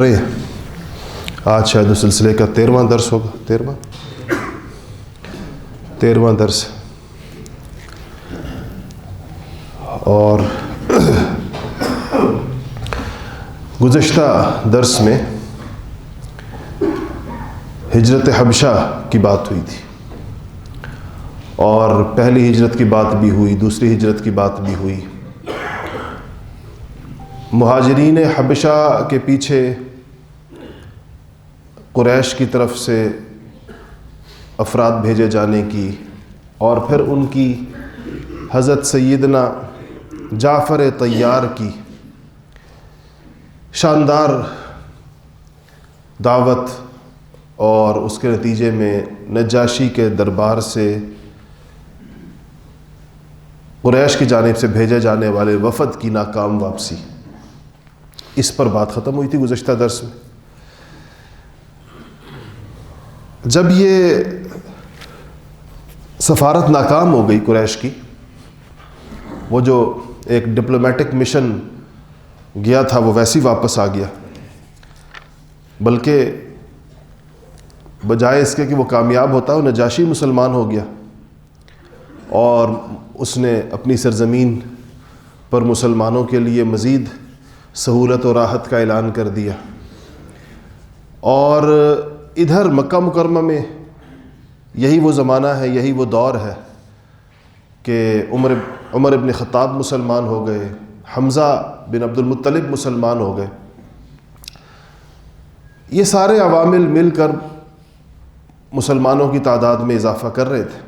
آج شاید اس سلسلے کا 13واں درس ہوگا. 13واں درس. اور گزشتہ درس میں ہجرت حبشہ کی بات ہوئی تھی، اور پہلی ہجرت کی بات بھی ہوئی، دوسری ہجرت کی بات بھی ہوئی. مہاجرین حبشہ کے پیچھے قریش کی طرف سے افراد بھیجے جانے کی، اور پھر ان کی حضرت سیدنا جعفر طیار کی شاندار دعوت، اور اس کے نتیجے میں نجاشی کے دربار سے قریش کی جانب سے بھیجے جانے والے وفد کی ناکام واپسی، اس پر بات ختم ہوئی تھی گزشتہ درس میں. جب یہ سفارت ناکام ہو گئی قریش کی، وہ جو ایک ڈپلومیٹک مشن گیا تھا وہ ویسے ہی واپس آ گیا، بلکہ بجائے اس کے کہ وہ کامیاب ہوتا، وہ نجاشی مسلمان ہو گیا، اور اس نے اپنی سرزمین پر مسلمانوں کے لیے مزید سہولت و راحت کا اعلان کر دیا. اور ادھر مکہ مکرمہ میں یہی وہ زمانہ ہے، یہی وہ دور ہے کہ عمر ابن خطاب مسلمان ہو گئے، حمزہ بن عبد المطلب مسلمان ہو گئے. یہ سارے عوامل مل کر مسلمانوں کی تعداد میں اضافہ کر رہے تھے.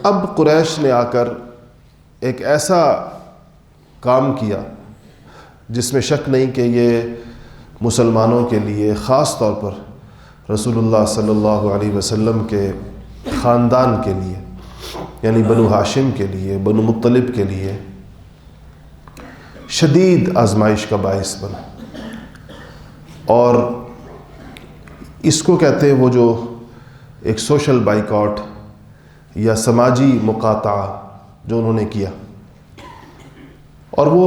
اب قریش نے آ کر ایک ایسا کام کیا جس میں شک نہیں کہ یہ مسلمانوں کے لیے، خاص طور پر رسول اللہ صلی اللہ علیہ وسلم کے خاندان کے لیے، یعنی بنو ہاشم کے لیے، بنو مطلب کے لیے شدید آزمائش کا باعث بنا. اور اس کو کہتے ہیں وہ جو ایک سوشل بائیکاٹ یا سماجی مقاطعہ جو انہوں نے کیا، اور وہ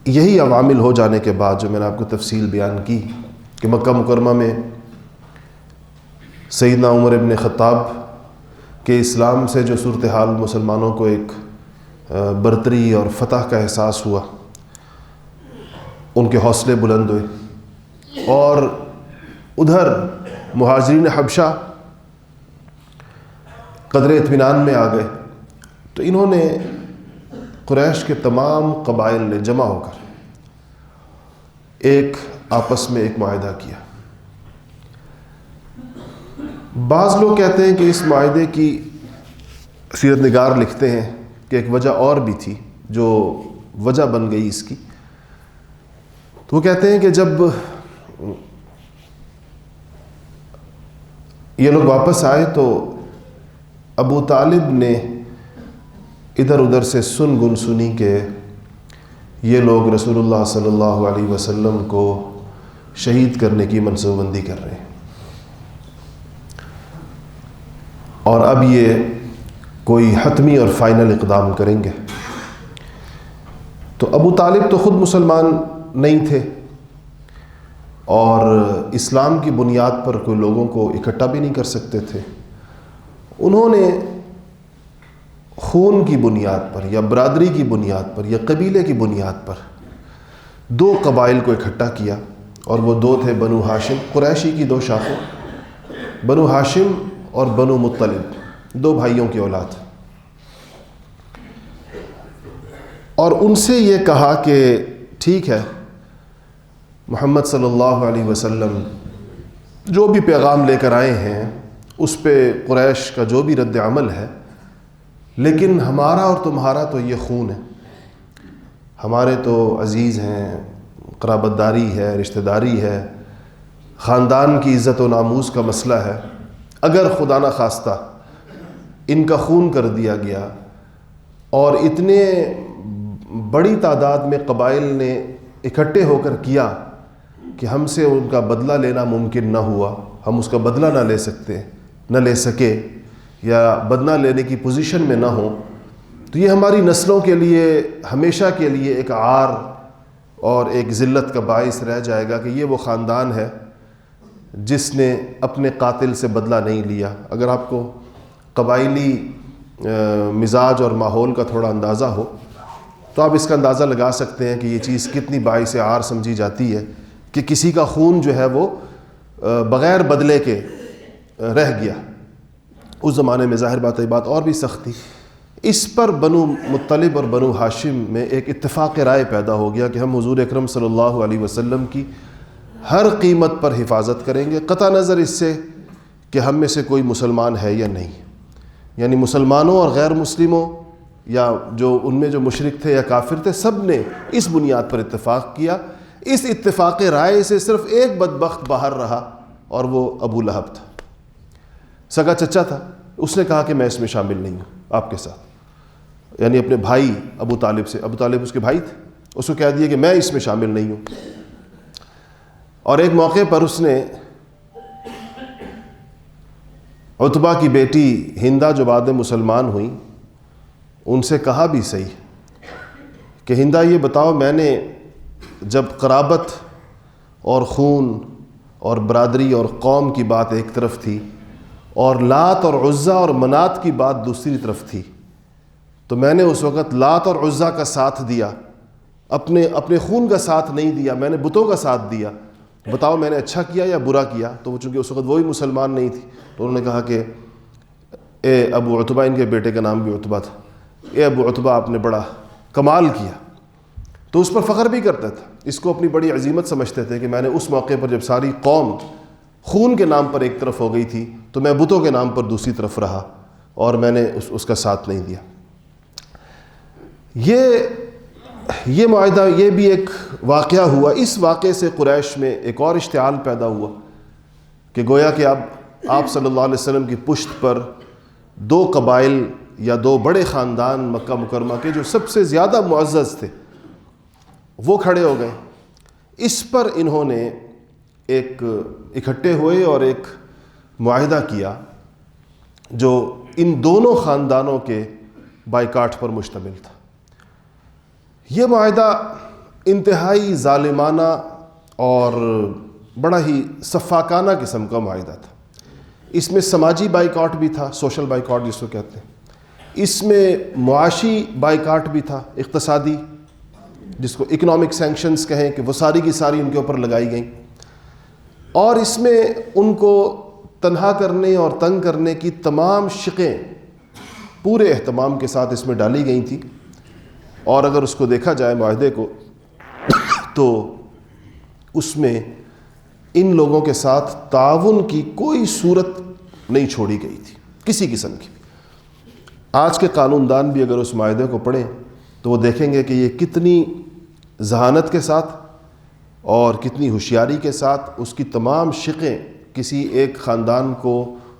یہی عوامل ہو جانے کے بعد جو میں نے آپ کو تفصیل بیان کی کہ مکہ مکرمہ میں سیدنا عمر ابن خطاب کے اسلام سے جو صورتحال مسلمانوں کو ایک برتری اور فتح کا احساس ہوا، ان کے حوصلے بلند ہوئے. اور ادھر مہاجرین حبشہ قدر اطمینان میں آ گئے، تو انہوں نے قریش کے تمام قبائل نے جمع ہو کر ایک آپس میں ایک معاہدہ کیا. بعض لوگ کہتے ہیں کہ اس معاہدے کی سیرت نگار لکھتے ہیں کہ ایک وجہ اور بھی تھی جو وجہ بن گئی اس کی. تو وہ کہتے ہیں کہ جب یہ لوگ واپس آئے تو ابو طالب نے ادھر ادھر سے سن گن سنی کہ یہ لوگ رسول اللہ صلی اللہ علیہ وسلم کو شہید کرنے کی منصوبہ بندی کر رہے ہیں، اور اب یہ کوئی حتمی اور فائنل اقدام کریں گے. تو ابو طالب تو خود مسلمان نہیں تھے، اور اسلام کی بنیاد پر کوئی لوگوں کو اکٹھا بھی نہیں کر سکتے تھے. انہوں نے خون کی بنیاد پر یا برادری کی بنیاد پر یا قبیلے کی بنیاد پر دو قبائل کو اکٹھا کیا، اور وہ دو تھے بنو ہاشم. قریشی کی دو شاخیں، بنو ہاشم اور بنو مطلب، دو بھائیوں کی اولاد. اور ان سے یہ کہا کہ ٹھیک ہے، محمد صلی اللہ علیہ وسلم جو بھی پیغام لے کر آئے ہیں اس پہ قریش کا جو بھی رد عمل ہے، لیکن ہمارا اور تمہارا تو یہ خون ہے، ہمارے تو عزیز ہیں، قرابت داری ہے، رشتہ داری ہے، خاندان کی عزت و ناموس کا مسئلہ ہے. اگر خدا نہ خواستہ ان کا خون کر دیا گیا اور اتنے بڑی تعداد میں قبائل نے اکٹھے ہو کر کیا کہ ہم سے ان کا بدلہ لینا ممکن نہ ہوا، ہم اس کا بدلہ نہ لے سکے یا بدلہ لینے کی پوزیشن میں نہ ہوں، تو یہ ہماری نسلوں کے لیے ہمیشہ کے لیے ایک عار اور ایک ذلت کا باعث رہ جائے گا کہ یہ وہ خاندان ہے جس نے اپنے قاتل سے بدلہ نہیں لیا۔ اگر آپ کو قبائلی مزاج اور ماحول کا تھوڑا اندازہ ہو تو آپ اس کا اندازہ لگا سکتے ہیں کہ یہ چیز کتنی باعث عار سمجھی جاتی ہے کہ کسی کا خون جو ہے وہ بغیر بدلے کے رہ گیا۔ اس زمانے میں ظاہر بات ہے بات اور بھی سخت تھی۔ اس پر بنو مطلب اور بنو ہاشم میں ایک اتفاق رائے پیدا ہو گیا کہ ہم حضور اکرم صلی اللہ علیہ وسلم کی ہر قیمت پر حفاظت کریں گے، قطع نظر اس سے کہ ہم میں سے کوئی مسلمان ہے یا نہیں۔ یعنی مسلمانوں اور غیر مسلموں یا جو ان میں جو مشرک تھے یا کافر تھے، سب نے اس بنیاد پر اتفاق کیا۔ اس اتفاق رائے سے صرف ایک بدبخت باہر رہا اور وہ ابو لہب تھا، سگا چچا تھا۔ اس نے کہا کہ میں اس میں شامل نہیں ہوں آپ کے ساتھ، یعنی اپنے بھائی ابو طالب سے، ابو طالب اس کے بھائی تھے، اس کو کہہ دیا کہ میں اس میں شامل نہیں ہوں۔ اور ایک موقع پر اس نے عتبہ کی بیٹی ہندا جو بعد میں مسلمان ہوئیں ان سے کہا بھی صحیح کہ ہندا یہ بتاؤ، میں نے جب قرابت اور خون اور برادری اور قوم کی بات ایک طرف تھی اور لات اور عزا اور منات کی بات دوسری طرف تھی، تو میں نے اس وقت لات اور عزا کا ساتھ دیا، اپنے خون کا ساتھ نہیں دیا، میں نے بتوں کا ساتھ دیا۔ بتاؤ میں نے اچھا کیا یا برا کیا؟ تو وہ چونکہ اس وقت وہی مسلمان نہیں تھی تو انہوں نے کہا کہ اے ابو عتبہ، ان کے بیٹے کا نام بھی عتبہ تھا، اے ابو عتبہ آپ نے بڑا کمال کیا۔ تو اس پر فخر بھی کرتا تھا، اس کو اپنی بڑی عظیمت سمجھتے تھے کہ میں نے اس موقع پر جب ساری قوم خون کے نام پر ایک طرف ہو گئی تھی تو میں بتوں کے نام پر دوسری طرف رہا اور میں نے اس کا ساتھ نہیں دیا۔ یہ معاہدہ، یہ بھی ایک واقعہ ہوا۔ اس واقعے سے قریش میں ایک اور اشتعال پیدا ہوا کہ گویا کہ اب آپ صلی اللہ علیہ وسلم کی پشت پر دو قبائل یا دو بڑے خاندان مکہ مکرمہ کے جو سب سے زیادہ معزز تھے وہ کھڑے ہو گئے۔ اس پر انہوں نے ایک اکٹھے ہوئے اور ایک معاہدہ کیا جو ان دونوں خاندانوں کے بائیکاٹ پر مشتمل تھا۔ یہ معاہدہ انتہائی ظالمانہ اور بڑا ہی سفاکانہ قسم کا معاہدہ تھا۔ اس میں سماجی بائیکاٹ بھی تھا، سوشل بائیکاٹ جس کو کہتے ہیں، اس میں معاشی بائیکاٹ بھی تھا، اقتصادی، جس کو اکنامک سینکشنز کہیں کہ وہ ساری کی ساری ان کے اوپر لگائی گئیں، اور اس میں ان کو تنہا کرنے اور تنگ کرنے کی تمام شقیں پورے اہتمام کے ساتھ اس میں ڈالی گئی تھیں۔ اور اگر اس کو دیکھا جائے معاہدے کو تو اس میں ان لوگوں کے ساتھ تعاون کی کوئی صورت نہیں چھوڑی گئی تھی کسی قسم کی۔ آج کے قانون دان بھی اگر اس معاہدے کو پڑھیں تو وہ دیکھیں گے کہ یہ کتنی ذہانت کے ساتھ اور کتنی ہوشیاری کے ساتھ اس کی تمام شقیں کسی ایک خاندان کو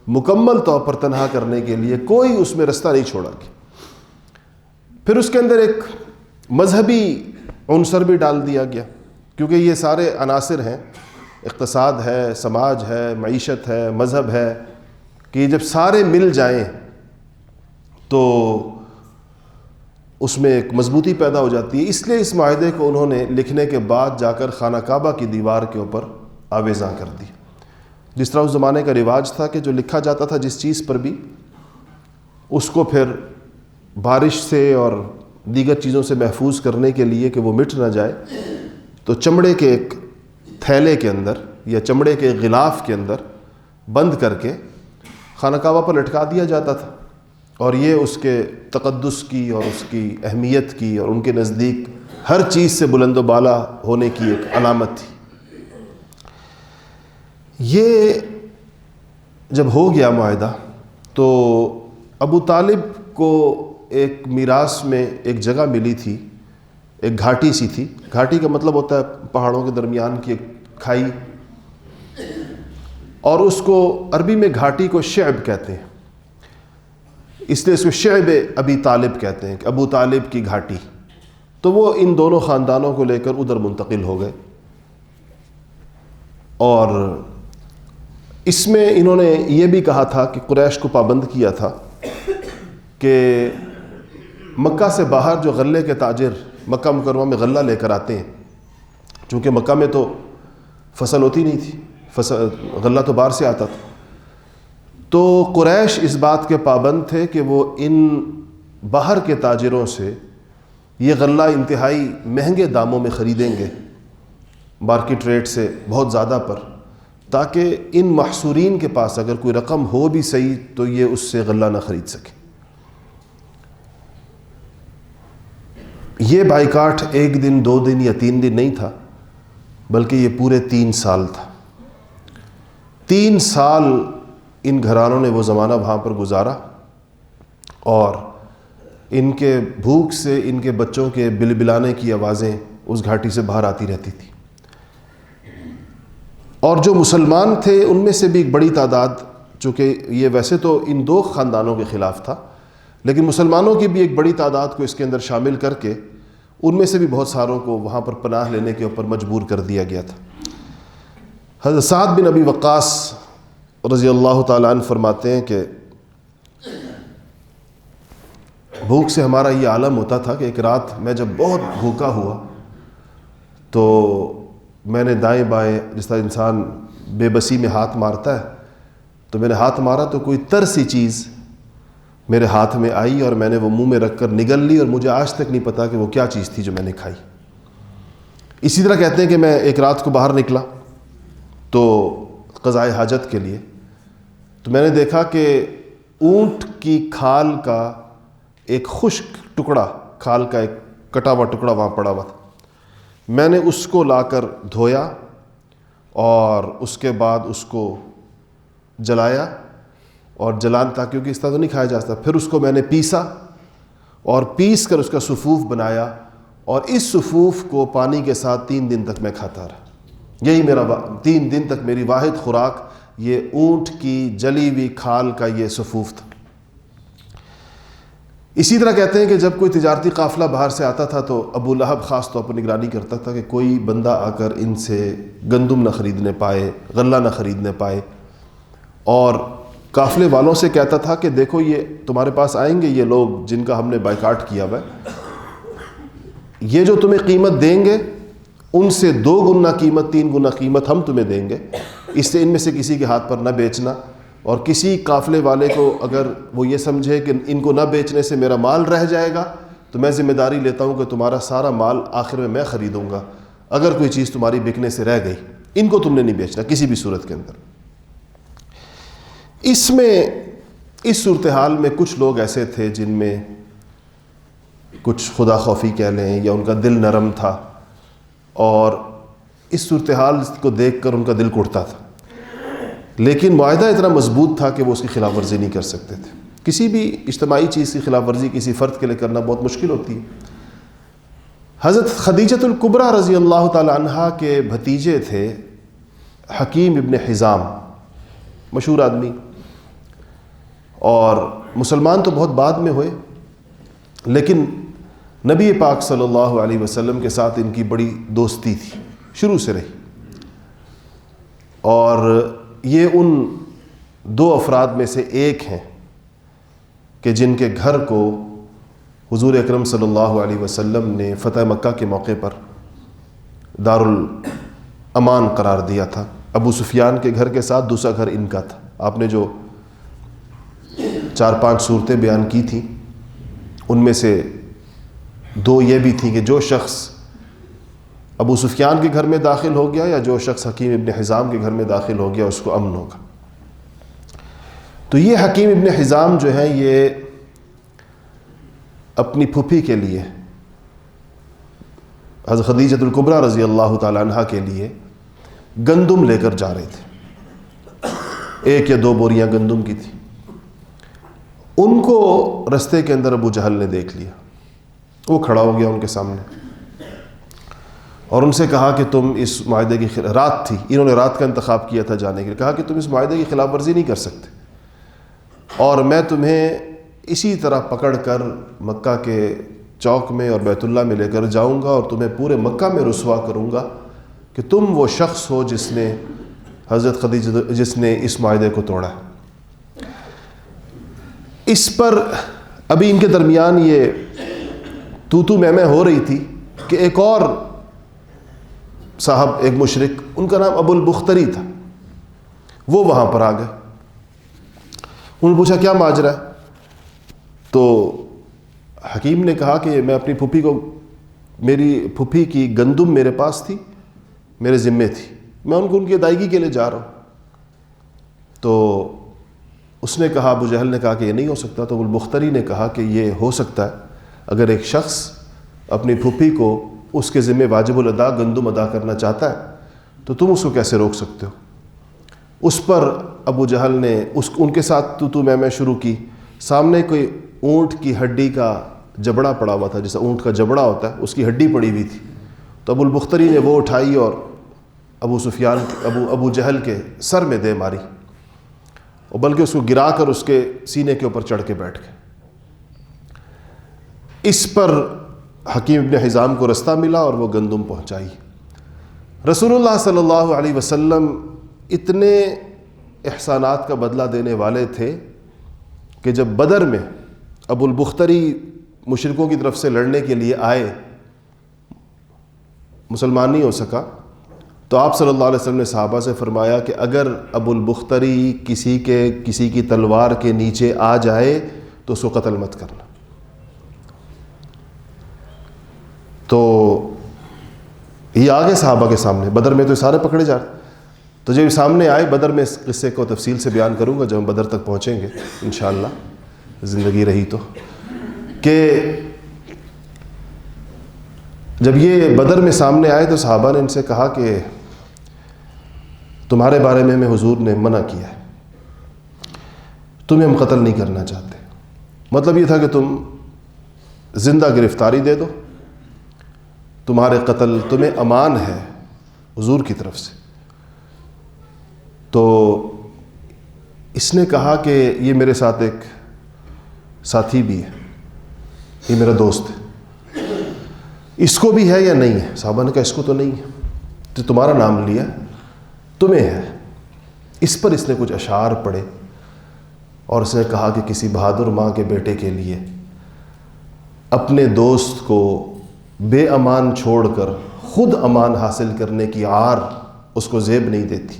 مکمل طور پر تنہا کرنے کے لیے کوئی اس میں رستہ نہیں چھوڑا گیا۔ پھر اس کے اندر ایک مذہبی عنصر بھی ڈال دیا گیا، کیونکہ یہ سارے عناصر ہیں، اقتصاد ہے، سماج ہے، معیشت ہے، مذہب ہے، کہ جب سارے مل جائیں تو اس میں ایک مضبوطی پیدا ہو جاتی ہے۔ اس لیے اس معاہدے کو انہوں نے لکھنے کے بعد جا کر خانہ کعبہ کی دیوار کے اوپر آویزاں کر دی۔ جس طرح اس زمانے کا رواج تھا کہ جو لکھا جاتا تھا جس چیز پر بھی، اس کو پھر بارش سے اور دیگر چیزوں سے محفوظ کرنے کے لیے کہ وہ مٹ نہ جائے، تو چمڑے کے ایک تھیلے کے اندر یا چمڑے کے غلاف کے اندر بند کر کے خانہ کعبہ پر لٹکا دیا جاتا تھا، اور یہ اس کے تقدس کی اور اس کی اہمیت کی اور ان کے نزدیک ہر چیز سے بلند و بالا ہونے کی ایک علامت تھی۔ یہ جب ہو گیا معاہدہ تو ابو طالب کو ایک میراث میں ایک جگہ ملی تھی، ایک گھاٹی سی تھی۔ گھاٹی کا مطلب ہوتا ہے پہاڑوں کے درمیان کی ایک کھائی، اور اس کو عربی میں گھاٹی کو شعب کہتے ہیں، اس لیے اس کو شعب ابی طالب کہتے ہیں کہ ابو طالب کی گھاٹی۔ تو وہ ان دونوں خاندانوں کو لے کر ادھر منتقل ہو گئے، اور اس میں انہوں نے یہ بھی کہا تھا کہ قریش کو پابند کیا تھا کہ مکہ سے باہر جو غلے کے تاجر مکہ مکرمہ میں غلہ لے کر آتے ہیں چونکہ مکہ میں تو فصل ہوتی نہیں تھی، غلہ تو باہر سے آتا تھا، تو قریش اس بات کے پابند تھے کہ وہ ان باہر کے تاجروں سے یہ غلہ انتہائی مہنگے داموں میں خریدیں گے، مارکیٹ ریٹ سے بہت زیادہ پر، تاکہ ان محصورین کے پاس اگر کوئی رقم ہو بھی صحیح تو یہ اس سے غلہ نہ خرید سکے۔ یہ بائیکاٹ 1 دن 2 دن یا 3 دن نہیں تھا، بلکہ یہ پورے 3 سال تھا۔ 3 سال ان گھرانوں نے وہ زمانہ وہاں پر گزارا، اور ان کے بھوک سے ان کے بچوں کے بلبلانے کی آوازیں اس گھاٹی سے باہر آتی رہتی تھی۔ اور جو مسلمان تھے ان میں سے بھی ایک بڑی تعداد، چونکہ یہ ویسے تو ان 2 خاندانوں کے خلاف تھا، لیکن مسلمانوں کی بھی ایک بڑی تعداد کو اس کے اندر شامل کر کے ان میں سے بھی بہت ساروں کو وہاں پر پناہ لینے کے اوپر مجبور کر دیا گیا تھا۔ حضرت سعد بن ابی وقاص رضی اللہ تعالیٰ عنہ فرماتے ہیں کہ بھوک سے ہمارا یہ عالم ہوتا تھا کہ ایک رات میں جب بہت بھوکا ہوا تو میں نے دائیں بائیں، جس طرح انسان بے بسی میں ہاتھ مارتا ہے، تو میں نے ہاتھ مارا تو کوئی ترسی چیز میرے ہاتھ میں آئی اور میں نے وہ منہ میں رکھ کر نگل لی، اور مجھے آج تک نہیں پتا کہ وہ کیا چیز تھی جو میں نے کھائی۔ اسی طرح کہتے ہیں کہ میں ایک رات کو باہر نکلا تو قضائے حاجت کے لیے، تو میں نے دیکھا کہ اونٹ کی کھال کا ایک خشک ٹکڑا، کھال کا ایک کٹا ہوا ٹکڑا وہاں پڑا ہوا تھا۔ میں نے اس کو لا کر دھویا اور اس کے بعد اس کو جلایا، اور جلان تھا کیونکہ اس طرح تو نہیں کھایا جا سکتا، پھر اس کو میں نے پیسا اور پیس کر اس کا سفوف بنایا، اور اس سفوف کو پانی کے ساتھ 3 دن تک میں کھاتا رہا۔ یہی میرا 3 دن تک میری واحد خوراک یہ اونٹ کی جلی ہوئی کھال کا یہ سفوف تھا۔ اسی طرح کہتے ہیں کہ جب کوئی تجارتی قافلہ باہر سے آتا تھا تو ابو لہب خاص طور پر نگرانی کرتا تھا کہ کوئی بندہ آ کر ان سے گندم نہ خریدنے پائے، غلہ نہ خریدنے پائے، اور قافلے والوں سے کہتا تھا کہ دیکھو یہ تمہارے پاس آئیں گے یہ لوگ جن کا ہم نے بائیکاٹ کیا ہوا ہے، یہ جو تمہیں قیمت دیں گے ان سے 2 گنا قیمت 3 گنا قیمت ہم تمہیں دیں گے، اس سے ان میں سے کسی کے ہاتھ پر نہ بیچنا، اور کسی قافلے والے کو اگر وہ یہ سمجھے کہ ان کو نہ بیچنے سے میرا مال رہ جائے گا تو میں ذمہ داری لیتا ہوں کہ تمہارا سارا مال آخر میں خریدوں گا، اگر کوئی چیز تمہاری بکنے سے رہ گئی ان کو تم نے نہیں بیچنا کسی بھی صورت کے اندر۔ اس صورتحال میں کچھ لوگ ایسے تھے جن میں کچھ خدا خوفی کہہ لیں یا ان کا دل نرم تھا، اور اس صورتحال کو دیکھ کر ان کا دل کڑتا تھا، لیکن معاہدہ اتنا مضبوط تھا کہ وہ اس کی خلاف ورزی نہیں کر سکتے تھے۔ کسی بھی اجتماعی چیز کی خلاف ورزی کسی فرد کے لیے کرنا بہت مشکل ہوتی ہے۔ حضرت خدیجۃ الکبریٰ رضی اللہ تعالی عنہا کے بھتیجے تھے حکیم ابن حزام، مشہور آدمی، اور مسلمان تو بہت بعد میں ہوئے، لیکن نبی پاک صلی اللہ علیہ وسلم کے ساتھ ان کی بڑی دوستی تھی، شروع سے رہی، اور یہ ان 2 افراد میں سے ایک ہیں کہ جن کے گھر کو حضور اکرم صلی اللہ علیہ وسلم نے فتح مکہ کے موقع پر دارالامان قرار دیا تھا۔ ابو سفیان کے گھر کے ساتھ دوسرا گھر ان کا تھا۔ آپ نے جو 4-5 صورتیں بیان کی تھیں ان میں سے 2 یہ بھی تھیں کہ جو شخص ابو سفیان کے گھر میں داخل ہو گیا یا جو شخص حکیم ابن حزام کے گھر میں داخل ہو گیا اس کو امن ہوگا۔ تو یہ حکیم ابن حزام جو ہیں یہ اپنی پھوپھی کے لیے حضرت خدیجۃ الکبریٰ رضی اللہ تعالی عنہا کے لیے گندم لے کر جا رہے تھے، 1 یا 2 بوریاں گندم کی تھی۔ ان کو رستے کے اندر ابو جہل نے دیکھ لیا، وہ کھڑا ہو گیا ان کے سامنے اور ان سے کہا کہ تم اس معاہدے کی رات تھی، انہوں نے رات کا انتخاب کیا تھا جانے کے لیے، کہا کہ تم اس معاہدے کی خلاف ورزی نہیں کر سکتے، اور میں تمہیں اسی طرح پکڑ کر مکہ کے چوک میں اور بیت اللہ میں لے کر جاؤں گا اور تمہیں پورے مکہ میں رسوا کروں گا کہ تم وہ شخص ہو جس نے حضرت خدیجہ جس نے اس معاہدے کو توڑا۔ اس پر ابھی ان کے درمیان یہ تو میں ہو رہی تھی کہ ایک اور صاحب ایک مشرک، ان کا نام ابو البختری تھا، وہ وہاں پر آ گئے. انہوں نے پوچھا کیا ماجرا ہے؟ تو حکیم نے کہا کہ میں اپنی پھوپھی کو، میری پھوپھی کی گندم میرے پاس تھی، میرے ذمے تھی، میں ان کو ان کی ادائیگی کے لیے جا رہا ہوں. تو اس نے کہا، ابو جہل نے کہا کہ یہ نہیں ہو سکتا. تو ابو البختری نے کہا کہ یہ ہو سکتا ہے، اگر ایک شخص اپنی پھوپھی کو اس کے ذمے واجب الادا گندم ادا کرنا چاہتا ہے تو تم اس کو کیسے روک سکتے ہو؟ اس پر ابو جہل نے ان کے ساتھ تو میں شروع کی. سامنے کوئی اونٹ کی ہڈی کا جبڑا پڑا ہوا تھا، جیسا اونٹ کا جبڑا ہوتا ہے، اس کی ہڈی پڑی ہوئی تھی. تو ابو البختری نے وہ اٹھائی اور ابو جہل کے سر میں دے ماری، اور بلکہ اس کو گرا کر اس کے سینے کے اوپر چڑھ کے بیٹھ گئے. اس پر حکیم ابن حزام کو رستہ ملا اور وہ گندم پہنچائی. رسول اللہ صلی اللہ علیہ وسلم اتنے احسانات کا بدلہ دینے والے تھے کہ جب بدر میں ابو البختری مشرکوں کی طرف سے لڑنے کے لیے آئے، مسلمان نہیں ہو سکا، تو آپ صلی اللہ علیہ وسلم نے صحابہ سے فرمایا کہ اگر ابو البختری کسی کی تلوار کے نیچے آ جائے تو اس کو قتل مت کرنا. تو یہ آگے صحابہ کے سامنے، بدر میں تو سارے پکڑے جا رہے. تو جب سامنے آئے بدر میں، اس قصے کو تفصیل سے بیان کروں گا جب ہم بدر تک پہنچیں گے انشاءاللہ، زندگی رہی تو، کہ جب یہ بدر میں سامنے آئے تو صحابہ نے ان سے کہا کہ تمہارے بارے میں ہمیں حضور نے منع کیا ہے، تمہیں ہم قتل نہیں کرنا چاہتے. مطلب یہ تھا کہ تم زندہ گرفتاری دے دو، تمہارے قتل تمہیں امان ہے حضور کی طرف سے. تو اس نے کہا کہ یہ میرے ساتھ ایک ساتھی بھی ہے، یہ میرا دوست ہے، اس کو بھی ہے یا نہیں ہے؟ صحابہ نے کہا اس کو تو نہیں ہے. تو تمہارا نام لیا، تمہیں ہے. اس پر اس نے کچھ اشعار پڑھے اور اس نے کہا کہ کسی بہادر ماں کے بیٹے کے لیے اپنے دوست کو بے امان چھوڑ کر خود امان حاصل کرنے کی عار اس کو زیب نہیں دیتی،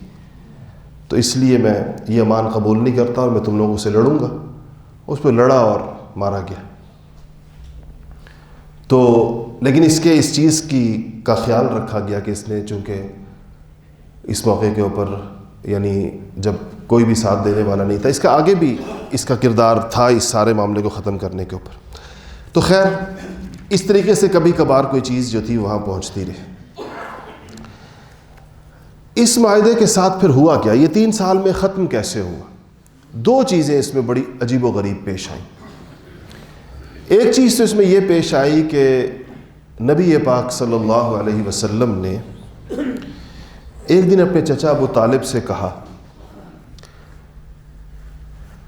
تو اس لیے میں یہ امان قبول نہیں کرتا اور میں تم لوگوں سے لڑوں گا. اس پہ لڑا اور مارا گیا. تو لیکن اس چیز کا خیال رکھا گیا کہ اس نے چونکہ اس موقع کے اوپر، یعنی جب کوئی بھی ساتھ دینے والا نہیں تھا، اس کا آگے بھی اس کا کردار تھا اس سارے معاملے کو ختم کرنے کے اوپر. تو خیر اس طریقے سے کبھی کبھار کوئی چیز جو تھی وہاں پہنچتی رہی. اس معاہدے کے ساتھ پھر ہوا کیا؟ یہ 3 سال میں ختم کیسے ہوا؟ 2 چیزیں اس میں بڑی عجیب و غریب پیش آئیں. ایک چیز تو اس میں یہ پیش آئی کہ نبی پاک صلی اللہ علیہ وسلم نے ایک دن اپنے چچا ابو طالب سے کہا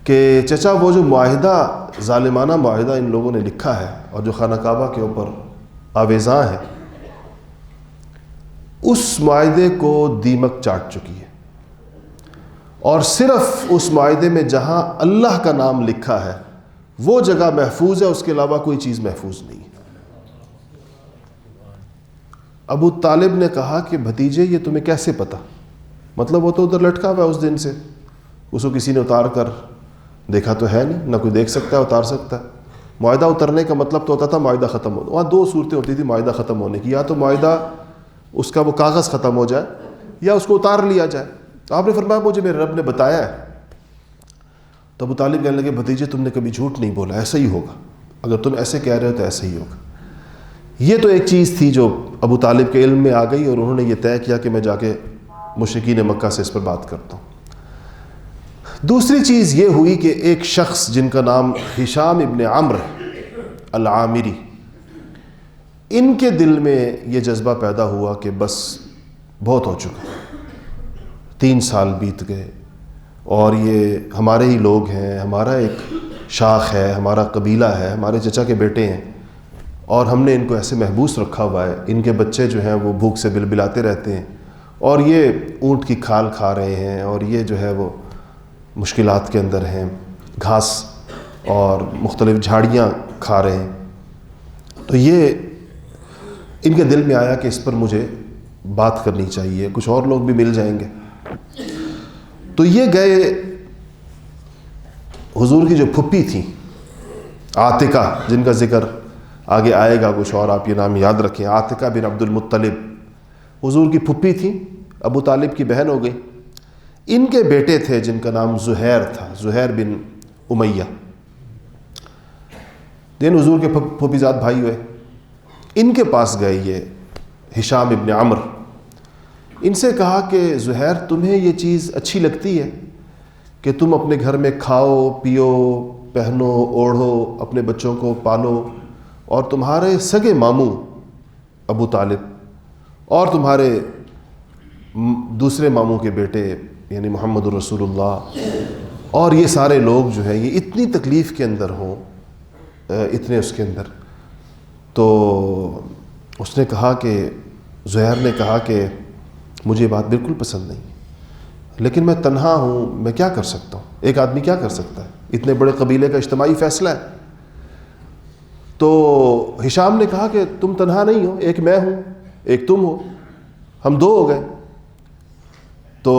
کہ چچا وہ جو معاہدہ، ظالمانہ معاہدہ ان لوگوں نے لکھا ہے اور جو خانہ کعبہ کے اوپر آویزاں ہے، اس معاہدے کو دیمک چاٹ چکی ہے، اور صرف اس معاہدے میں جہاں اللہ کا نام لکھا ہے وہ جگہ محفوظ ہے، اس کے علاوہ کوئی چیز محفوظ نہیں ہے. ابو طالب نے کہا کہ بھتیجے یہ تمہیں کیسے پتا؟ مطلب وہ تو ادھر لٹکا ہوا ہے اس دن سے، اس کو کسی نے اتار کر دیکھا تو ہے نہیں، نہ کوئی دیکھ سکتا ہے اتار سکتا ہے. معاہدہ اترنے کا مطلب تو ہوتا تھا معاہدہ ختم ہونا. وہاں 2 صورتیں ہوتی تھی معاہدہ ختم ہونے کی، یا تو معاہدہ اس کا وہ کاغذ ختم ہو جائے یا اس کو اتار لیا جائے. آپ نے فرمایا مجھے میرے رب نے بتایا ہے. تو ابو طالب کہنے لگے بھتیجے تم نے کبھی جھوٹ نہیں بولا، ایسا ہی ہوگا، اگر تم ایسے کہہ رہے ہو تو ایسا ہی ہوگا. یہ تو ایک چیز تھی جو ابو طالب کے علم میں آ گئی، اور انہوں نے یہ طے کیا کہ میں جا کے مشرکین مکہ سے اس پر بات کرتا ہوں. دوسری چیز یہ ہوئی کہ ایک شخص جن کا نام ہشام ابن عمرو العامری، ان کے دل میں یہ جذبہ پیدا ہوا کہ بس بہت ہو چکا، 3 سال بیت گئے اور یہ ہمارے ہی لوگ ہیں، ہمارا ایک شاخ ہے، ہمارا قبیلہ ہے، ہمارے چچا کے بیٹے ہیں، اور ہم نے ان کو ایسے محبوس رکھا ہوا ہے، ان کے بچے جو ہیں وہ بھوک سے بلبلاتے رہتے ہیں، اور یہ اونٹ کی کھال کھا رہے ہیں، اور یہ جو ہے وہ مشکلات کے اندر ہیں، گھاس اور مختلف جھاڑیاں کھا رہے ہیں. تو یہ ان کے دل میں آیا کہ اس پر مجھے بات کرنی چاہیے, کچھ اور لوگ بھی مل جائیں گے. تو یہ گئے, حضور کی جو پھپھی تھیں عاتقہ, جن کا ذکر آگے آئے گا, کچھ اور آپ یہ نام یاد رکھیں, عاتقہ بن عبد المطلب حضور کی پھپھی تھیں, ابو طالب کی بہن ہو گئی. ان کے بیٹے تھے جن کا نام زہیر تھا, زہیر بن امیہ, جن حضور کے پھوپھی زاد بھائی ہوئے. ان کے پاس گئے یہ ہشام ابن عمر, ان سے کہا کہ زہیر تمہیں یہ چیز اچھی لگتی ہے کہ تم اپنے گھر میں کھاؤ پیو پہنو اوڑھو اپنے بچوں کو پالو, اور تمہارے سگے ماموں ابو طالب اور تمہارے دوسرے ماموں کے بیٹے یعنی محمد الرسول اللہ اور یہ سارے لوگ جو ہیں یہ اتنی تکلیف کے اندر ہوں, اتنے اس کے اندر. تو اس نے کہا کہ زہیر نے کہا کہ مجھے یہ بات بالکل پسند نہیں, لیکن میں تنہا ہوں, میں کیا کر سکتا ہوں, ایک آدمی کیا کر سکتا ہے, اتنے بڑے قبیلے کا اجتماعی فیصلہ ہے. تو ہشام نے کہا کہ تم تنہا نہیں ہو, ایک میں ہوں ایک تم ہو, ہم دو ہو گئے. تو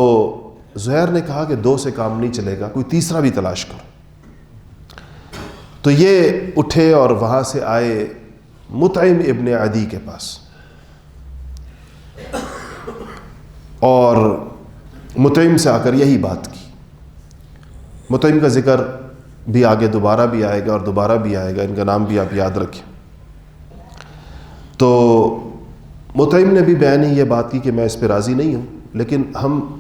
زہیر نے کہا کہ دو سے کام نہیں چلے گا, کوئی تیسرا بھی تلاش کرو. تو یہ اٹھے اور وہاں سے آئے مطعم ابن عدی کے پاس, اور مطعم سے آ کر یہی بات کی. مطعم کا ذکر بھی آگے دوبارہ بھی آئے گا اور دوبارہ بھی آئے گا, ان کا نام بھی آپ یاد رکھیں. تو مطعم نے بھی بیان یہ بات کی کہ میں اس پہ راضی نہیں ہوں, لیکن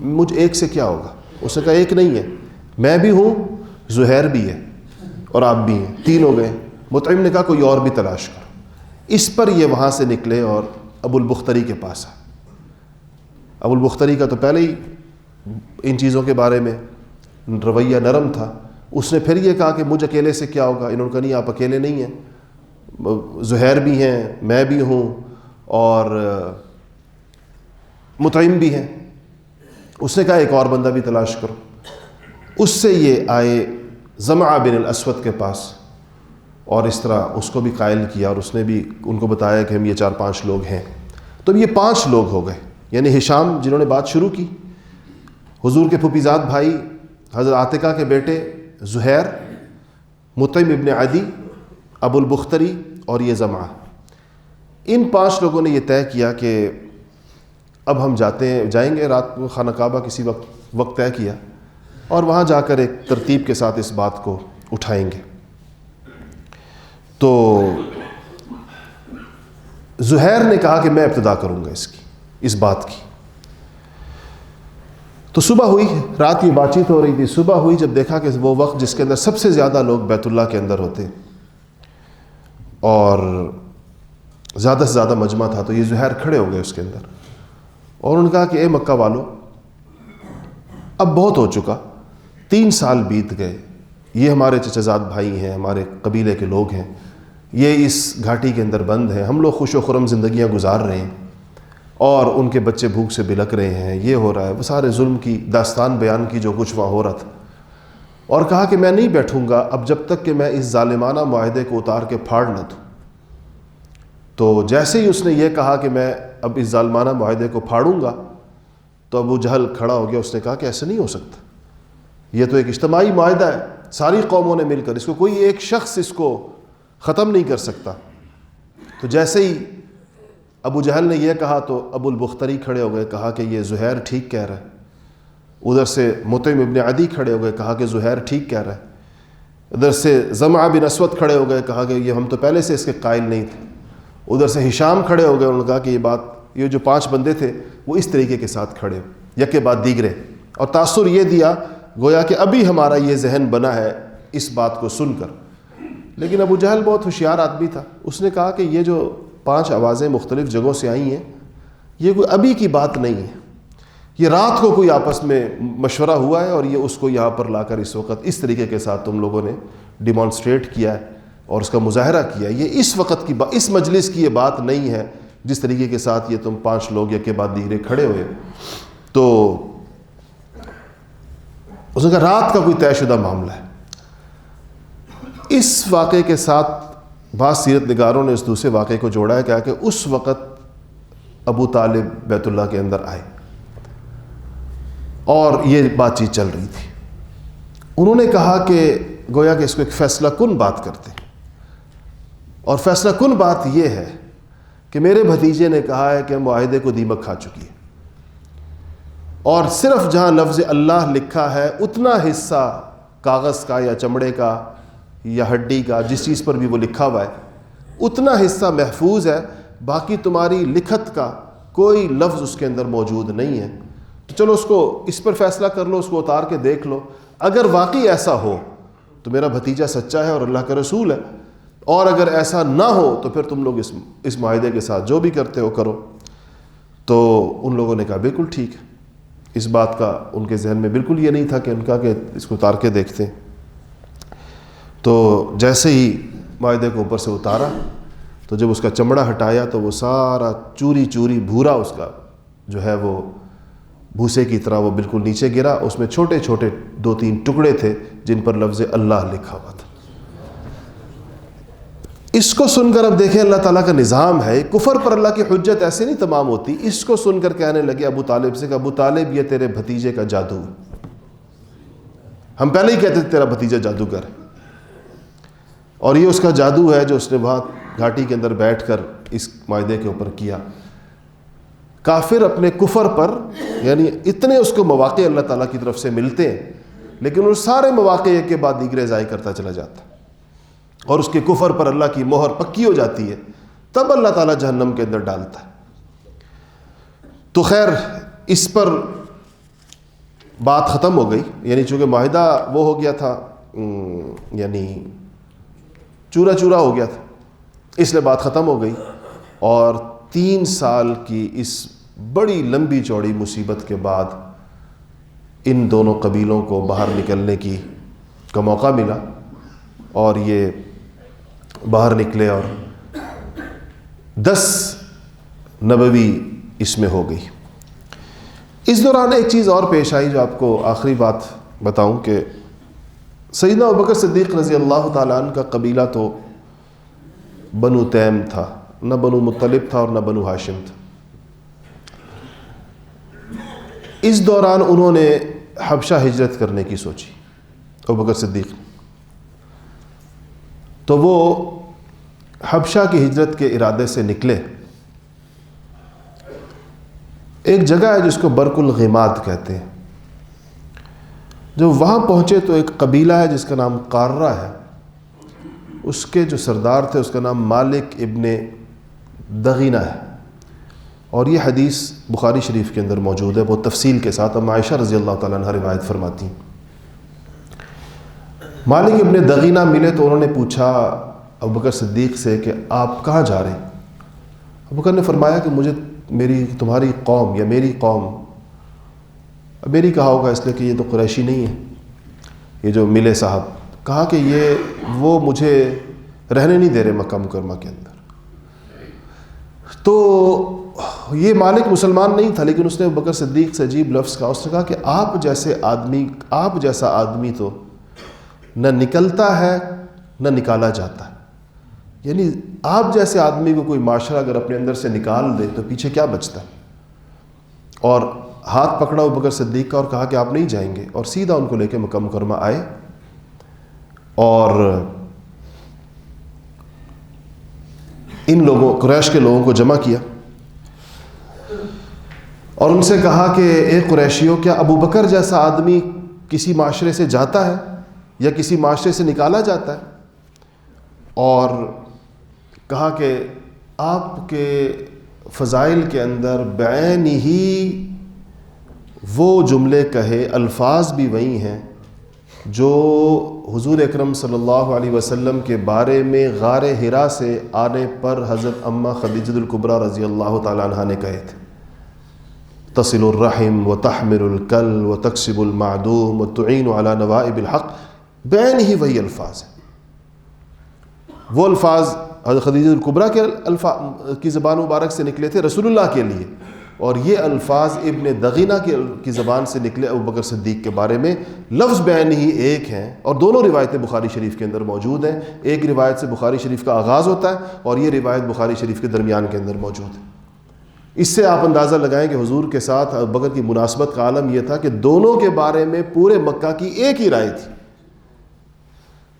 مجھ ایک سے کیا ہوگا. اس نے کہا ایک نہیں ہے, میں بھی ہوں, زہیر بھی ہے اور آپ بھی ہیں, تین ہو گئے. مطعم نے کہا کوئی اور بھی تلاش کرو. اس پر یہ وہاں سے نکلے اور ابو البختری کے پاس آئے. ابو البختری کا تو پہلے ہی ان چیزوں کے بارے میں رویہ نرم تھا. اس نے پھر یہ کہا کہ مجھ اکیلے سے کیا ہوگا. انہوں نے کہا نہیں آپ اکیلے نہیں ہیں, زہیر بھی ہیں, میں بھی ہوں اور مطعم بھی ہیں. اس نے کہا ایک اور بندہ بھی تلاش کرو. اس سے یہ آئے زمعہ بن الاسود کے پاس اور اس طرح اس کو بھی قائل کیا, اور اس نے بھی ان کو بتایا کہ ہم یہ 4-5 لوگ ہیں. تو یہ 5 لوگ ہو گئے, یعنی ہشام جنہوں نے بات شروع کی, حضور کے پھوپھیزاد بھائی حضرت عاتقہ کے بیٹے زہیر, مطعم ابن عدی, ابو البختری اور یہ زمعہ. ان 5 لوگوں نے یہ طے کیا کہ اب ہم جائیں گے رات کو خانہ کعبہ, کسی وقت طے کیا, اور وہاں جا کر ایک ترتیب کے ساتھ اس بات کو اٹھائیں گے. تو زہیر نے کہا کہ میں ابتدا کروں گا اس بات کی. تو صبح ہوئی, رات کی بات چیت ہو رہی تھی, صبح ہوئی جب دیکھا کہ وہ وقت جس کے اندر سب سے زیادہ لوگ بیت اللہ کے اندر ہوتے اور زیادہ سے زیادہ مجمع تھا, تو یہ زہیر کھڑے ہو گئے اس کے اندر, اور انہوں نے کہا کہ اے مکہ والو, اب بہت ہو چکا, 3 سال بیت گئے, یہ ہمارے چچزاد بھائی ہیں, ہمارے قبیلے کے لوگ ہیں, یہ اس گھاٹی کے اندر بند ہیں, ہم لوگ خوش و خرم زندگیاں گزار رہے ہیں, اور ان کے بچے بھوک سے بلک رہے ہیں, یہ ہو رہا ہے, وہ سارے ظلم کی داستان بیان کی جو کچھ وہاں ہو رہا تھا. اور کہا کہ میں نہیں بیٹھوں گا اب جب تک کہ میں اس ظالمانہ معاہدے کو اتار کے پھاڑ نہ دوں. تو جیسے ہی اس نے یہ کہا کہ میں اب اس ظالمانہ معاہدے کو پھاڑوں گا, تو ابو جہل کھڑا ہو گیا. اس نے کہا کہ ایسے نہیں ہو سکتا, یہ تو ایک اجتماعی معاہدہ ہے, ساری قوموں نے مل کر, اس کو کوئی ایک شخص اس کو ختم نہیں کر سکتا. تو جیسے ہی ابو جہل نے یہ کہا تو ابو البختری کھڑے ہو گئے, کہا کہ یہ زہیر ٹھیک کہہ رہا ہے. ادھر سے مطعم ابن عدی کھڑے ہو گئے, کہا کہ زہیر ٹھیک کہہ رہا ہے. ادھر سے زمعہ بن اسود کھڑے ہو گئے, کہا کہ یہ ہم تو پہلے سے اس کے قائل نہیں تھے. ادھر سے ہشام کھڑے ہو گئے, انہوں نے کہا کہ یہ جو 5 بندے تھے وہ اس طریقے کے ساتھ کھڑے یکے بعد دیگرے, اور تاثر یہ دیا گویا کہ ابھی ہمارا یہ ذہن بنا ہے اس بات کو سن کر. لیکن ابو جہل بہت ہوشیار آدمی تھا, اس نے کہا کہ یہ جو 5 آوازیں مختلف جگہوں سے آئی ہیں یہ کوئی ابھی کی بات نہیں ہے, یہ رات کو کوئی آپس میں مشورہ ہوا ہے, اور یہ اس کو یہاں پر لا کر اس وقت اس طریقے کے ساتھ تم لوگوں نے ڈیمانسٹریٹ کیا ہے اور اس کا مظاہرہ کیا. یہ اس وقت کی اس مجلس کی یہ بات نہیں ہے جس طریقے کے ساتھ یہ تم 5 لوگ یک کے بعد دیگرے کھڑے ہوئے. تو اس نے کہا رات کا کوئی طے شدہ معاملہ ہے. اس واقعے کے ساتھ بعض سیرت نگاروں نے اس دوسرے واقعے کو جوڑا ہے, کہا کہ اس وقت ابو طالب بیت اللہ کے اندر آئے اور یہ بات چیت چل رہی تھی. انہوں نے کہا کہ گویا کہ اس کو ایک فیصلہ کن بات کرتے ہیں, اور فیصلہ کن بات یہ ہے کہ میرے بھتیجے نے کہا ہے کہ معاہدے کو دیمک کھا چکی ہے, اور صرف جہاں لفظ اللہ لکھا ہے اتنا حصہ کاغذ کا یا چمڑے کا یا ہڈی کا, جس چیز پر بھی وہ لکھا ہوا ہے, اتنا حصہ محفوظ ہے, باقی تمہاری لکھت کا کوئی لفظ اس کے اندر موجود نہیں ہے. تو چلو اس کو اس پر فیصلہ کر لو, اس کو اتار کے دیکھ لو, اگر واقعی ایسا ہو تو میرا بھتیجا سچا ہے اور اللہ کا رسول ہے, اور اگر ایسا نہ ہو تو پھر تم لوگ اس معاہدے کے ساتھ جو بھی کرتے ہو کرو. تو ان لوگوں نے کہا بالکل ٹھیک ہے. اس بات کا ان کے ذہن میں بالکل یہ نہیں تھا کہ ان کا کہ اس کو اتار کے دیکھتے ہیں. تو جیسے ہی معاہدے کو اوپر سے اتارا تو جب اس کا چمڑا ہٹایا تو وہ سارا چوری چوری بھورا اس کا جو ہے وہ بھوسے کی طرح وہ بالکل نیچے گرا. اس میں چھوٹے چھوٹے 2-3 ٹکڑے تھے جن پر لفظ اللہ لکھا ہوا تھا. اس کو سن کر اب دیکھیں اللہ تعالیٰ کا نظام ہے, کفر پر اللہ کی حجت ایسے نہیں تمام ہوتی. اس کو سن کر کہنے لگے ابو طالب سے کہ ابو طالب یہ تیرے بھتیجے کا جادو ہے, ہم پہلے ہی کہتے تھے تیرا بھتیجا جادوگر ہے, اور یہ اس کا جادو ہے جو اس نے وہاں گھاٹی کے اندر بیٹھ کر اس معاہدے کے اوپر کیا. کافر اپنے کفر پر, یعنی اتنے اس کو مواقع اللہ تعالیٰ کی طرف سے ملتے ہیں, لیکن وہ سارے مواقع ایک کے بعد دیگرے ضائع کرتا چلا جاتا ہے, اور اس کے کفر پر اللہ کی مہر پکی ہو جاتی ہے, تب اللہ تعالیٰ جہنم کے اندر ڈالتا ہے. تو خیر اس پر بات ختم ہو گئی, یعنی چونکہ معاہدہ وہ ہو گیا تھا, یعنی چورا چورا ہو گیا تھا, اس لیے بات ختم ہو گئی. اور 3 سال کی اس بڑی لمبی چوڑی مصیبت کے بعد ان دونوں قبیلوں کو باہر نکلنے کا موقع ملا, اور یہ باہر نکلے اور 10 نبوی اس میں ہو گئی. اس دوران ایک چیز اور پیش آئی جو آپ کو آخری بات بتاؤں کہ سیدنا ابوبکر صدیق رضی اللہ تعالیٰ عنہ کا قبیلہ تو بنو تیم تھا, نہ بنو مطلب تھا اور نہ بنو ہاشم تھا. اس دوران انہوں نے حبشہ ہجرت کرنے کی سوچی ابوبکر صدیق. تو وہ حبشہ کی ہجرت کے ارادے سے نکلے. ایک جگہ ہے جس کو برق الغماد کہتے ہیں. جب وہاں پہنچے تو ایک قبیلہ ہے جس کا نام قارہ ہے, اس کے جو سردار تھے اس کا نام مالک ابن دغینہ ہے, اور یہ حدیث بخاری شریف کے اندر موجود ہے بہت تفصیل کے ساتھ. ام عائشہ رضی اللہ تعالیٰ عنہ روایت فرماتی ہیں. مالک ابن دغینہ ملے تو انہوں نے پوچھا ابوبکر صدیق سے کہ آپ کہاں جا رہے ہیں؟ ابوبکر نے فرمایا کہ مجھے تمہاری قوم یا میری قوم, میری کہا ہوگا اس لیے کہ یہ تو قریشی نہیں ہے, یہ جو ملے صاحب, کہا کہ وہ مجھے رہنے نہیں دے رہے مکہ مکرمہ کے اندر. تو یہ مالک مسلمان نہیں تھا, لیکن اس نے ابوبکر صدیق سے عجیب لفظ کہا. اس نے کہا کہ آپ جیسا آدمی تو نہ نکلتا ہے نہ نکالا جاتا ہے. یعنی آپ جیسے آدمی کو کوئی معاشرہ اگر اپنے اندر سے نکال دے تو پیچھے کیا بچتا ہے. اور ہاتھ پکڑا ابوبکر صدیق کا اور کہا کہ آپ نہیں جائیں گے, اور سیدھا ان کو لے کے مکہ مکرمہ آئے اور ان لوگوں قریش کے لوگوں کو جمع کیا اور ان سے کہا کہ اے قریشیوں, کیا ابوبکر جیسا آدمی کسی معاشرے سے جاتا ہے یا کسی معاشرے سے نکالا جاتا ہے؟ اور کہا کہ آپ کے فضائل کے اندر بعین ہی وہ جملے کہے, الفاظ بھی وہی ہیں جو حضور اکرم صلی اللہ علیہ وسلم کے بارے میں غار حرا سے آنے پر حضرت اماں خدیجہ الکبریٰ رضی اللہ تعالیٰ عنہ نے کہے تھے. تصل الرحم وتحمل الکل وتکسب المعدوم وتعین علی نوائب الحق, بعین ہی وہی الفاظ ہیں. وہ الفاظ حضرت خدیجہ الکبریٰ کی زبان مبارک سے نکلے تھے رسول اللہ کے لیے, اور یہ الفاظ ابن دغینہ کی زبان سے نکلے ابوبکر صدیق کے بارے میں. لفظ بعین ہی ایک ہیں, اور دونوں روایتیں بخاری شریف کے اندر موجود ہیں. ایک روایت سے بخاری شریف کا آغاز ہوتا ہے اور یہ روایت بخاری شریف کے درمیان کے اندر موجود ہے. اس سے آپ اندازہ لگائیں کہ حضور کے ساتھ ابو بکر کی مناسبت کا عالم یہ تھا کہ دونوں کے بارے میں پورے مکہ کی ایک ہی رائے تھی.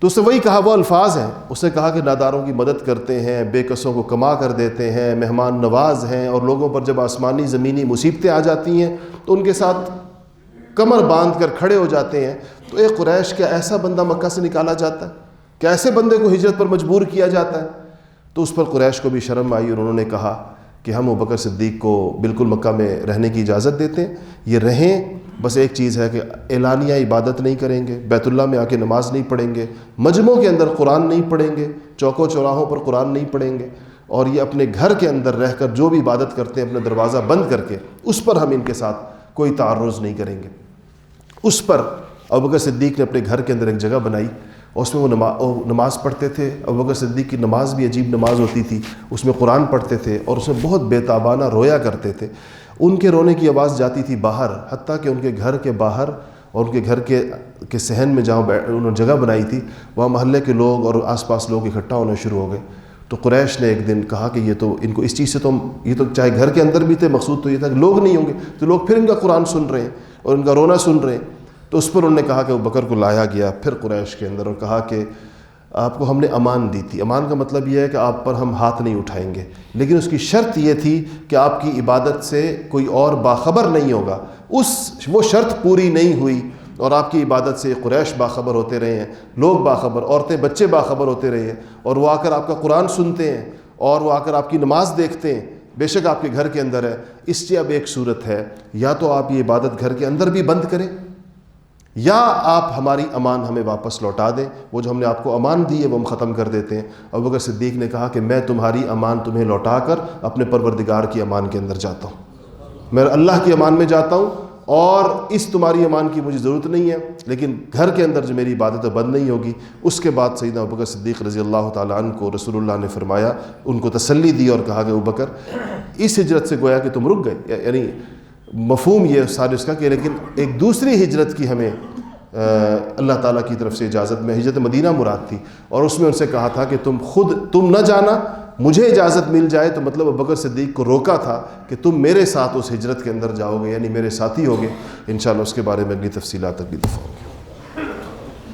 تو اس نے وہی کہا، وہ الفاظ ہیں. اس نے کہا کہ ناداروں کی مدد کرتے ہیں، بے کسوں کو کما کر دیتے ہیں، مہمان نواز ہیں، اور لوگوں پر جب آسمانی زمینی مصیبتیں آ جاتی ہیں تو ان کے ساتھ کمر باندھ کر کھڑے ہو جاتے ہیں. تو ایک قریش، کیا ایسا بندہ مکہ سے نکالا جاتا ہے؟ کیا ایسے بندے کو ہجرت پر مجبور کیا جاتا ہے؟ تو اس پر قریش کو بھی شرم آئی اور انہوں نے کہا کہ ہم ابو بکر صدیق کو بالکل مکہ میں رہنے کی اجازت دیتے ہیں، یہ رہیں، بس ایک چیز ہے کہ اعلانیہ عبادت نہیں کریں گے، بیت اللہ میں آ کے نماز نہیں پڑھیں گے، مجمعوں کے اندر قرآن نہیں پڑھیں گے، چوکوں چوراہوں پر قرآن نہیں پڑھیں گے، اور یہ اپنے گھر کے اندر رہ کر جو بھی عبادت کرتے ہیں اپنا دروازہ بند کر کے اس پر ہم ان کے ساتھ کوئی تعرض نہیں کریں گے. اس پر ابو بکر صدیق نے اپنے گھر کے اندر ایک جگہ بنائی، اور اس میں وہ نماز پڑھتے تھے. ابو بکر صدیق کی نماز بھی عجیب نماز ہوتی تھی، اس میں قرآن پڑھتے تھے اور اس میں بہت بے تابانہ رویا کرتے تھے. ان کے رونے کی آواز جاتی تھی باہر، حتیٰ کہ ان کے گھر کے باہر اور ان کے گھر کے صحن میں جہاں انہوں نے جگہ بنائی تھی وہاں محلے کے لوگ اور آس پاس لوگ اکٹھا ہونے شروع ہو گئے. تو قریش نے ایک دن کہا کہ یہ تو ان کو اس چیز سے یہ تو چاہے گھر کے اندر بھی تھے، مقصود تو یہ تھا کہ لوگ نہیں ہوں گے تو لوگ پھر ان کا قرآن سن رہے ہیں اور ان کا رونا سن رہے ہیں. تو اس پر انہوں نے کہا کہ ابو بکر کو لایا گیا پھر قریش کے اندر اور کہا کہ آپ کو ہم نے امان دی تھی. امان کا مطلب یہ ہے کہ آپ پر ہم ہاتھ نہیں اٹھائیں گے، لیکن اس کی شرط یہ تھی کہ آپ کی عبادت سے کوئی اور باخبر نہیں ہوگا. وہ شرط پوری نہیں ہوئی اور آپ کی عبادت سے قریش باخبر ہوتے رہے ہیں، لوگ باخبر، عورتیں بچے باخبر ہوتے رہے ہیں، اور وہ آ کر آپ کا قرآن سنتے ہیں اور وہ آ کر آپ کی نماز دیکھتے ہیں، بے شک آپ کے گھر کے اندر ہے. اس سے اب ایک صورت ہے، یا تو آپ یہ عبادت گھر کے اندر بھی بند کریں یا آپ ہماری امان ہمیں واپس لوٹا دیں. وہ جو ہم نے آپ کو امان دی ہے وہ ہم ختم کر دیتے ہیں. ابو بکر صدیق نے کہا کہ میں تمہاری امان تمہیں لوٹا کر اپنے پروردگار کی امان کے اندر جاتا ہوں، میں اللہ کی امان میں جاتا ہوں، اور اس تمہاری امان کی مجھے ضرورت نہیں ہے، لیکن گھر کے اندر جو میری عبادت بند نہیں ہوگی. اس کے بعد سیدنا ابو بکر صدیق رضی اللہ تعالیٰ عنہ کو رسول اللہ نے فرمایا، ان کو تسلی دی اور کہا کہ ابو بکر اس ہجرت سے گویا کہ تم رک گئے. یعنی مفہوم یہ سارے اس کا کہ لیکن ایک دوسری ہجرت کی ہمیں اللہ تعالیٰ کی طرف سے اجازت میں، ہجرت مدینہ مراد تھی، اور اس میں ان سے کہا تھا کہ تم نہ جانا، مجھے اجازت مل جائے. تو مطلب ابو بکر صدیق کو روکا تھا کہ تم میرے ساتھ اس ہجرت کے اندر جاؤ گے، یعنی میرے ساتھی ہوگے. انشاءاللہ اس کے بارے میں اگلی تفصیلات اگلی دفعہ.